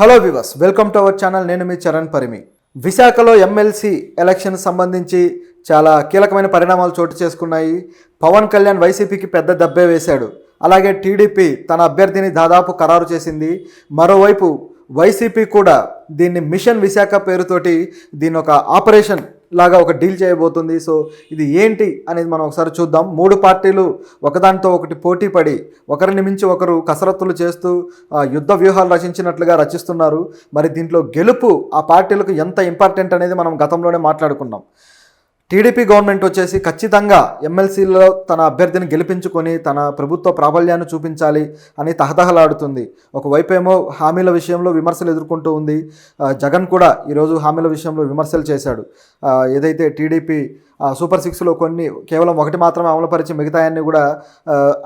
Hello viewers, welcome to our channel. నేను మీ చరణ్ పరిమి. విశాఖలో MLC election సంబంధించి చాలా కీలకమైన పరిణామాలు చోటు చేసుకున్నాయి. పవన్ కళ్యాణ్ వైసీపీకి పెద్ద దెబ్బే వేశాడు. అలాగే టీడీపీ తన అభ్యర్థిని దాదాపు ఖరారు చేసింది. మరోవైపు వైసీపీ కూడా దీన్ని మిషన్ విశాఖ పేరుతోటి దీన్ని ఒక ఆపరేషన్ లాగా ఒక డీల్ చేయబోతుంది. సో ఇది ఏంటి అనేది మనం ఒకసారి చూద్దాం. మూడు పార్టీలు ఒకదానితో ఒకటి పోటీ పడి ఒకరిని మించి ఒకరు కసరత్తులు చేస్తూ యుద్ధ వ్యూహాలు రచించినట్లుగా రచిస్తున్నారు. మరి దీంట్లో గెలుపు ఆ పార్టీలకు ఎంత ఇంపార్టెంట్ అనేది మనం గతంలోనే మాట్లాడుకున్నాం. టీడీపీ గవర్నమెంట్ వచ్చేసి ఖచ్చితంగా ఎమ్మెల్సీలో తన అభ్యర్థిని గెలిపించుకొని తన ప్రభుత్వ ప్రాబల్యాన్ని చూపించాలి అని తహతహలాడుతుంది. ఒకవైపేమో హామీల విషయంలో విమర్శలు ఎదుర్కొంటూ ఉంది. జగన్ కూడా ఈరోజు హామీల విషయంలో విమర్శలు చేశాడు. ఏదైతే టీడీపీ సూపర్ సిక్స్లో కొన్ని కేవలం ఒకటి మాత్రమే అమలుపరిచి మిగతాయన్ని కూడా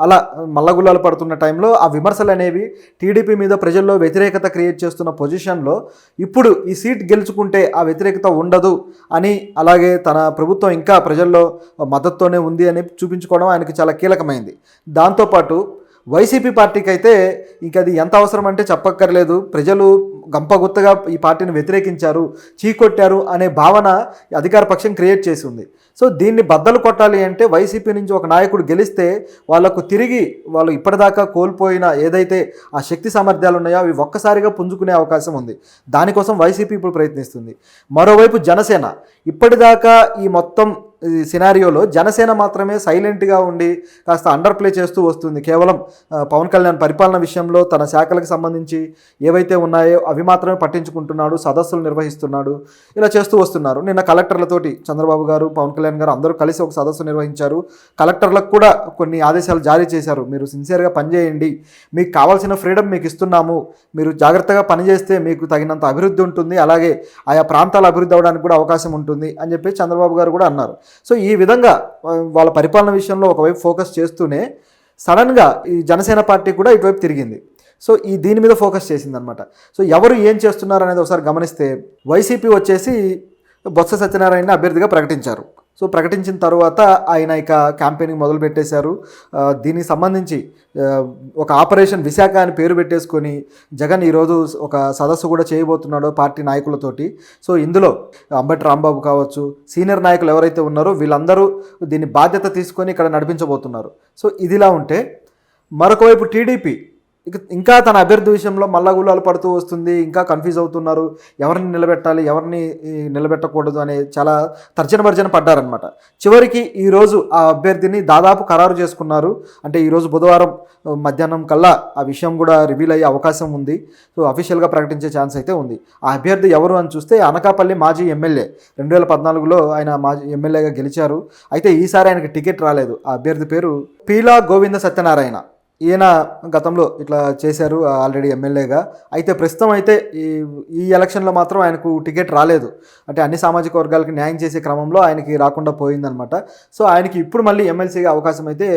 అలా మల్లగుల్లాలు పడుతున్న టైంలో ఆ విమర్శలు అనేవి టీడీపీ మీద ప్రజల్లో వ్యతిరేకత క్రియేట్ చేస్తున్న పొజిషన్లో ఇప్పుడు ఈ సీట్ గెలుచుకుంటే ఆ వ్యతిరేకత ఉండదు అని, అలాగే తన ప్రభుత్వం ఇంకా ప్రజల్లో మద్దతుతోనే ఉంది అని చూపించుకోవడం ఆయనకి చాలా కీలకమైంది. దాంతోపాటు వైసీపీ పార్టీకి అయితే ఇంక అది ఎంత అవసరం అంటే చెప్పక్కర్లేదు. ప్రజలు గంపగుత్తగా ఈ పార్టీని వ్యతిరేకించారు, చీకొట్టారు అనే భావన అధికార పక్షం క్రియేట్ చేసి ఉంది. సో దీన్ని బద్దలు కొట్టాలి అంటే వైసీపీ నుంచి ఒక నాయకుడు గెలిస్తే వాళ్ళకు తిరిగి వాళ్ళు ఇప్పటిదాకా కోల్పోయిన ఏదైతే ఆ శక్తి సామర్థ్యాలు ఉన్నాయో అవి ఒక్కసారిగా పుంజుకునే అవకాశం ఉంది. దానికోసం వైసీపీ ఇప్పుడు ప్రయత్నిస్తుంది. మరోవైపు జనసేన ఇప్పటిదాకా ఈ మొత్తం సినారియోలో జనసేన మాత్రమే సైలెంట్గా ఉండి కాస్త అండర్ ప్లే చేస్తూ వస్తుంది. కేవలం పవన్ కళ్యాణ్ పరిపాలన విషయంలో తన శాఖలకు సంబంధించి ఏవైతే ఉన్నాయో అవి మాత్రమే పట్టించుకుంటున్నాడు, సదస్సులు నిర్వహిస్తున్నాడు, ఇలా చేస్తూ వస్తున్నారు. నిన్న కలెక్టర్లతోటి చంద్రబాబు గారు, పవన్ కళ్యాణ్ గారు అందరూ కలిసి ఒక సదస్సు నిర్వహించారు. కలెక్టర్లకు కూడా కొన్ని ఆదేశాలు జారీ చేశారు. మీరు సిన్సియర్గా పనిచేయండి, మీకు కావాల్సిన ఫ్రీడమ్ మీకు ఇస్తున్నాము, మీరు జాగ్రత్తగా పనిచేస్తే మీకు తగినంత అభివృద్ధి ఉంటుంది, అలాగే ఆయా ప్రాంతాల అభివృద్ధి అవడానికి కూడా అవకాశం ఉంటుంది అని చెప్పి చంద్రబాబు గారు కూడా అన్నారు. సో ఈ విధంగా వాళ్ళ పరిపాలన విషయంలో ఒకవైపు ఫోకస్ చేస్తూనే సడన్గా ఈ జనసేన పార్టీ కూడా ఇటువైపు తిరిగింది. సో దీని మీద ఫోకస్ చేసిందనమాట. సో ఎవరు ఏం చేస్తున్నారు అనేది ఒకసారి గమనిస్తే వైసీపీ వచ్చేసి బొత్స సత్యనారాయణ అభ్యర్థిగా ప్రకటించారు. సో ప్రకటించిన తర్వాత ఆయన ఇక క్యాంపెయినింగ్ మొదలు పెట్టేశారు. దీనికి సంబంధించి ఒక ఆపరేషన్ విశాఖ అని పేరు పెట్టేసుకొని జగన్ ఈరోజు ఒక సదస్సు కూడా చేయబోతున్నాడు పార్టీ నాయకులతోటి. సో ఇందులో అంబటి రాంబాబు కావచ్చు, సీనియర్ నాయకులు ఎవరైతే ఉన్నారో వీళ్ళందరూ దీన్ని బాధ్యత తీసుకొని ఇక్కడ నడిపించబోతున్నారు. సో ఇదిలా ఉంటే మరొక వైపు టీడీపీ ఇంకా తన అభ్యర్థి విషయంలో మల్లగుల్లాలు పడుతూ వస్తుంది. ఇంకా కన్ఫ్యూజ్ అవుతున్నారు, ఎవరిని నిలబెట్టాలి, ఎవరిని నిలబెట్టకూడదు అనే చాలా తర్జన పడ్డారనమాట. చివరికి ఈరోజు ఆ అభ్యర్థిని దాదాపు ఖరారు చేసుకున్నారు. అంటే ఈరోజు బుధవారం మధ్యాహ్నం కల్లా ఆ విషయం కూడా రివీల్ అయ్యే అవకాశం ఉంది. సో అఫీషియల్గా ప్రకటించే ఛాన్స్ అయితే ఉంది. ఆ అభ్యర్థి ఎవరు అని చూస్తే అనకాపల్లి మాజీ ఎమ్మెల్యే, 2014లో ఆయన మాజీ ఎమ్మెల్యేగా గెలిచారు. అయితే ఈసారి ఆయనకి టికెట్ రాలేదు. ఆ అభ్యర్థి పేరు పీలా గోవింద సత్యనారాయణ. ఈయన గతంలో ఇట్లా చేశారు ఆల్రెడీ ఎమ్మెల్యేగా. అయితే ప్రస్తుతం అయితే ఈ ఎలక్షన్లో మాత్రం ఆయనకు టికెట్ రాలేదు. అంటే అన్ని సామాజిక వర్గాలకి న్యాయం చేసే క్రమంలో ఆయనకి రాకుండా పోయిందనమాట. సో ఆయనకి ఇప్పుడు మళ్ళీ ఎమ్మెల్సీగా అవకాశం అయితే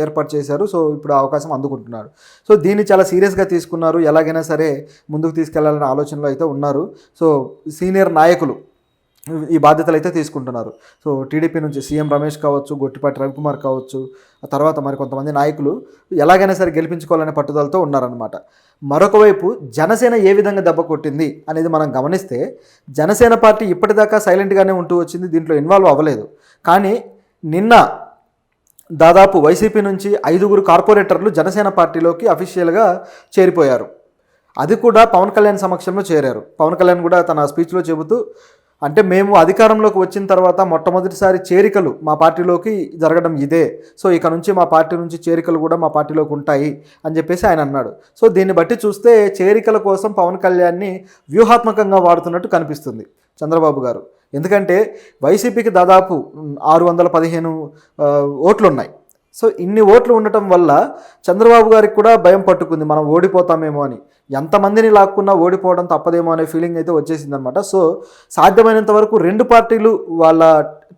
ఏర్పాటు చేశారు. సో ఇప్పుడు అవకాశం అందుకుంటున్నారు. సో దీన్ని చాలా సీరియస్గా తీసుకున్నారు. ఎలాగైనా సరే ముందుకు తీసుకెళ్లాలనే ఆలోచనలో అయితే ఉన్నారు. సో సీనియర్ నాయకులు ఈ బాధ్యతలు అయితే తీసుకుంటున్నారు. సో టీడీపీ నుంచి సీఎం రమేష్ కావచ్చు, గొట్టిపాటి రవికుమార్ కావచ్చు, ఆ తర్వాత మరి కొంతమంది నాయకులు ఎలాగైనా సరే గెలిపించుకోవాలనే పట్టుదలతో ఉన్నారనమాట. మరొక వైపు జనసేన ఏ విధంగా దెబ్బ కొట్టింది అనేది మనం గమనిస్తే జనసేన పార్టీ ఇప్పటిదాకా సైలెంట్గానే ఉంటూ వచ్చింది, దీంట్లో ఇన్వాల్వ్ అవ్వలేదు. కానీ నిన్న దాదాపు వైసీపీ నుంచి 5 కార్పొరేటర్లు జనసేన పార్టీలోకి అఫీషియల్గా చేరిపోయారు. అది కూడా పవన్ కళ్యాణ్ సమక్షంలో చేరారు. పవన్ కళ్యాణ్ కూడా తన స్పీచ్లో చెబుతూ, అంటే మేము అధికారంలోకి వచ్చిన తర్వాత మొట్టమొదటిసారి చేరికలు మా పార్టీలోకి జరగడం ఇదే. సో ఇక నుంచి మా పార్టీ నుంచి చేరికలు కూడా మా పార్టీలోకి ఉంటాయి అని చెప్పేసి ఆయన అన్నాడు. సో దీన్ని బట్టి చూస్తే చేరికల కోసం పవన్ కళ్యాణ్ని వ్యూహాత్మకంగా వాడుతున్నట్టు కనిపిస్తుంది చంద్రబాబు గారు. ఎందుకంటే వైసీపీకి దాదాపు 615 ఓట్లు ఉన్నాయి. సో ఇన్ని ఓట్లు ఉండటం వల్ల చంద్రబాబు గారికి కూడా భయం పట్టుకుంది, మనం ఓడిపోతామేమో అని. ఎంతమందిని లాక్కున్నా ఓడిపోవడం తప్పదేమో అనే ఫీలింగ్ అయితే వచ్చేసిందనమాట. సో సాధ్యమైనంత వరకు 2 పార్టీలు వాళ్ళ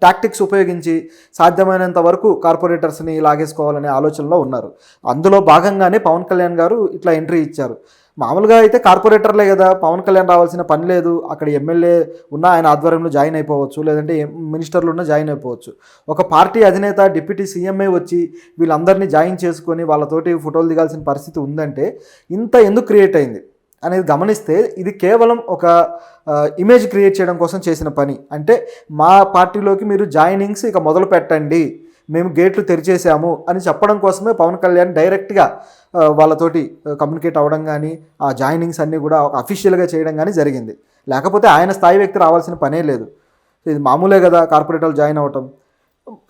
టాక్టిక్స్ ఉపయోగించి సాధ్యమైనంత వరకు కార్పొరేటర్స్ని లాగేసుకోవాలనే ఆలోచనలో ఉన్నారు. అందులో భాగంగానే పవన్ కళ్యాణ్ గారు ఇట్లా ఎంట్రీ ఇచ్చారు. మామూలుగా అయితే కార్పొరేటర్లే కదా, పవన్ కళ్యాణ్ రావాల్సిన పని లేదు. అక్కడ ఎమ్మెల్యే ఉన్న ఆయన ఆధ్వర్యంలో జాయిన్ అయిపోవచ్చు, లేదంటే మినిస్టర్లు ఉన్న జాయిన్ అయిపోవచ్చు. ఒక పార్టీ అధినేత డిప్యూటీ సీఎంఏ వచ్చి వీళ్ళందరినీ జాయిన్ చేసుకొని వాళ్ళతోటి ఫోటోలు దిగాల్సిన పరిస్థితి ఉందంటే ఇంత ఎందుకు క్రియేట్ అయింది? అనేది గమనిస్తే ఇది కేవలం ఒక ఇమేజ్ క్రియేట్ చేయడం కోసం చేసిన పని. అంటే మా పార్టీలోకి మీరు జాయినింగ్స్ ఇక మొదలు పెట్టండి, మేము గేట్లు తెరిచేసాము అని చెప్పడం కోసమే పవన్ కళ్యాణ్ డైరెక్ట్గా వాళ్ళతోటి కమ్యూనికేట్ అవ్వడం కానీ ఆ జాయినింగ్స్ అన్నీ కూడా ఒక అఫీషియల్గా చేయడం కానీ జరిగింది. లేకపోతే ఆయన స్థాయి వ్యక్తి రావాల్సిన పనే లేదు. ఇది మామూలే కదా కార్పొరేటర్లు జాయిన్ అవ్వటం.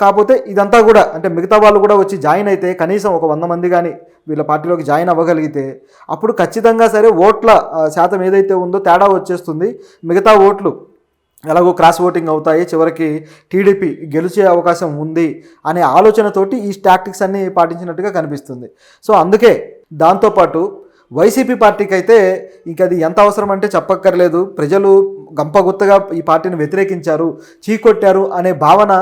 కాకపోతే ఇదంతా కూడా అంటే మిగతా వాళ్ళు కూడా వచ్చి జాయిన్ అయితే కనీసం ఒక 100 మంది కానీ వీళ్ళ పార్టీలోకి జాయిన్ అవ్వగలిగితే అప్పుడు ఖచ్చితంగా సరే ఓట్ల శాతం ఏదైతే ఉందో తేడా వచ్చేస్తుంది. మిగతా ఓట్లు ఎలాగో క్రాస్ ఓటింగ్ అవుతాయి, చివరికి టీడీపీ గెలిచే అవకాశం ఉంది అనే ఆలోచనతోటి ఈ టాక్టిక్స్ అన్నీ పాటించినట్టుగా కనిపిస్తుంది. సో అందుకే దాంతోపాటు వైసీపీ పార్టీకి అయితే ఇంక అది ఎంత అవసరం అంటే చెప్పక్కర్లేదు. ప్రజలు గంపగుత్తగా ఈ పార్టీని వ్యతిరేకించారు, చీకొట్టారు అనే భావన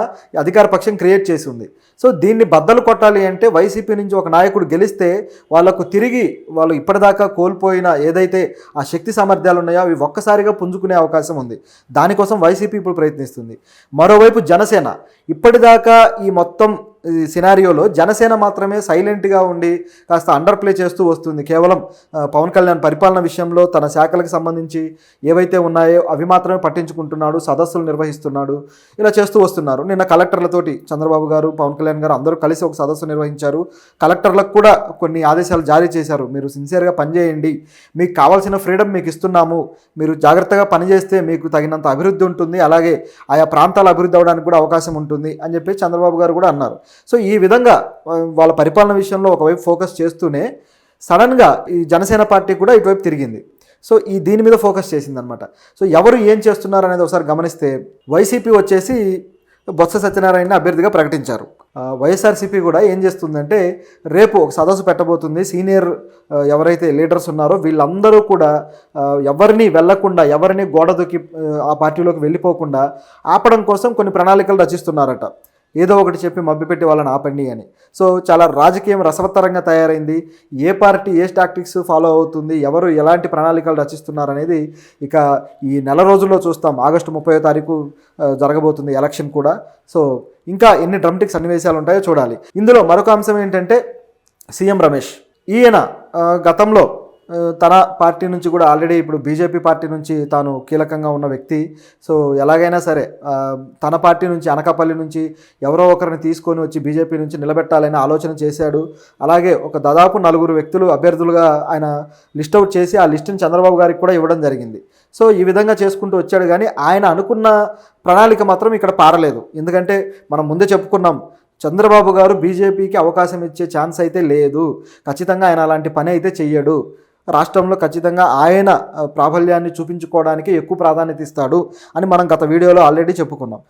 అధికార పక్షం క్రియేట్ చేసి ఉంది. సో దీన్ని బద్దలు కొట్టాలి అంటే వైసీపీ నుంచి ఒక నాయకుడు గెలిస్తే వాళ్ళకు తిరిగి వాళ్ళు ఇప్పటిదాకా కోల్పోయిన ఏదైతే ఆ శక్తి సామర్థ్యాలు ఉన్నాయో అవి ఒక్కసారిగా పుంజుకునే అవకాశం ఉంది. దానికోసం వైసీపీ ఇప్పుడు ప్రయత్నిస్తుంది. మరోవైపు జనసేన ఇప్పటిదాకా ఈ మొత్తం సినారియోలో జనసేన మాత్రమే సైలెంట్గా ఉండి కాస్త అండర్ ప్లే చేస్తూ వస్తుంది. కేవలం పవన్ కళ్యాణ్ పరిపాలన విషయంలో తన శాఖలకు సంబంధించి ఏవైతే ఉన్నాయో అవి మాత్రమే పట్టించుకుంటున్నాడు, సదస్సులు నిర్వహిస్తున్నాడు, ఇలా చేస్తూ వస్తున్నారు. నిన్న కలెక్టర్లతోటి చంద్రబాబు గారు, పవన్ కళ్యాణ్ గారు అందరూ కలిసి ఒక సదస్సు నిర్వహించారు. కలెక్టర్లకు కూడా కొన్ని ఆదేశాలు జారీ చేశారు. మీరు సిన్సియర్గా పనిచేయండి, మీకు కావాల్సిన ఫ్రీడమ్ మీకు ఇస్తున్నాము, మీరు జాగ్రత్తగా పనిచేస్తే మీకు తగినంత అభివృద్ధి ఉంటుంది, అలాగే ఆయా ప్రాంతాల అభివృద్ధి అవ్వడానికి కూడా అవకాశం ఉంటుంది అని చెప్పి చంద్రబాబు గారు కూడా అన్నారు. సో ఈ విధంగా వాళ్ళ పరిపాలన విషయంలో ఒకవైపు ఫోకస్ చేస్తూనే సడన్గా ఈ జనసేన పార్టీ కూడా ఇటువైపు తిరిగింది. సో దీని మీద ఫోకస్ చేసిందనమాట. సో ఎవరు ఏం చేస్తున్నారు అనేది ఒకసారి గమనిస్తే వైసీపీ వచ్చేసి బొత్స సత్యనారాయణ అభ్యర్థిగా ప్రకటించారు. వైఎస్ఆర్సీపీ కూడా ఏం చేస్తుందంటే రేపు ఒక సదస్సు పెట్టబోతుంది. సీనియర్ ఎవరైతే లీడర్స్ ఉన్నారో వీళ్ళందరూ కూడా ఎవరిని వెళ్లకుండా, ఎవరిని గోడ దూకి ఆ పార్టీలోకి వెళ్ళిపోకుండా ఆపడం కోసం కొన్ని ప్రణాళికలు రచిస్తున్నారట. ఏదో ఒకటి చెప్పి మభ్యపెట్టి వాళ్ళని ఆపండి అని. సో చాలా రాజకీయం రసవత్తరంగా తయారైంది. ఏ పార్టీ ఏ టాక్టిక్స్ ఫాలో అవుతుంది, ఎవరు ఎలాంటి ప్రణాళికలు రచిస్తున్నారనేది ఇక ఈ నెల రోజుల్లో చూస్తాం. ఆగస్టు 30వ తారీఖు జరగబోతుంది ఎలక్షన్ కూడా. సో ఇంకా ఎన్ని డ్రమ్టిక్ సన్నివేశాలు ఉంటాయో చూడాలి. ఇందులో మరొక అంశం ఏంటంటే సీఎం రమేష్, ఈయన గతంలో తన పార్టీ నుంచి కూడా ఆల్రెడీ ఇప్పుడు బీజేపీ పార్టీ నుంచి తాను కీలకంగా ఉన్న వ్యక్తి. సో ఎలాగైనా సరే తన పార్టీ నుంచి అనకాపల్లి నుంచి ఎవరో ఒకరిని తీసుకొని వచ్చి బీజేపీ నుంచి నిలబెట్టాలని ఆలోచన చేశాడు. అలాగే ఒక దాదాపు 4 వ్యక్తులు అభ్యర్థులుగా ఆయన లిస్ట్ అవుట్ చేసి ఆ లిస్టుని చంద్రబాబు గారికి కూడా ఇవ్వడం జరిగింది. సో ఈ విధంగా చేసుకుంటూ వచ్చాడు. కానీ ఆయన అనుకున్న ప్రణాళిక మాత్రం ఇక్కడ పారలేదు. ఎందుకంటే మనం ముందే చెప్పుకున్నాం, చంద్రబాబు గారు బీజేపీకి అవకాశం ఇచ్చే ఛాన్స్ అయితే లేదు. ఖచ్చితంగా ఆయన అలాంటి పని అయితే చెయ్యడు. రాష్ట్రంలో ఖచ్చితంగా ఆయన ప్రాబల్యాన్ని చూపించుకోవడానికి ఎక్కువ ప్రాధాన్యత ఇస్తాడు అని మనం గత వీడియోలో ఆల్రెడీ చెప్పుకున్నాం.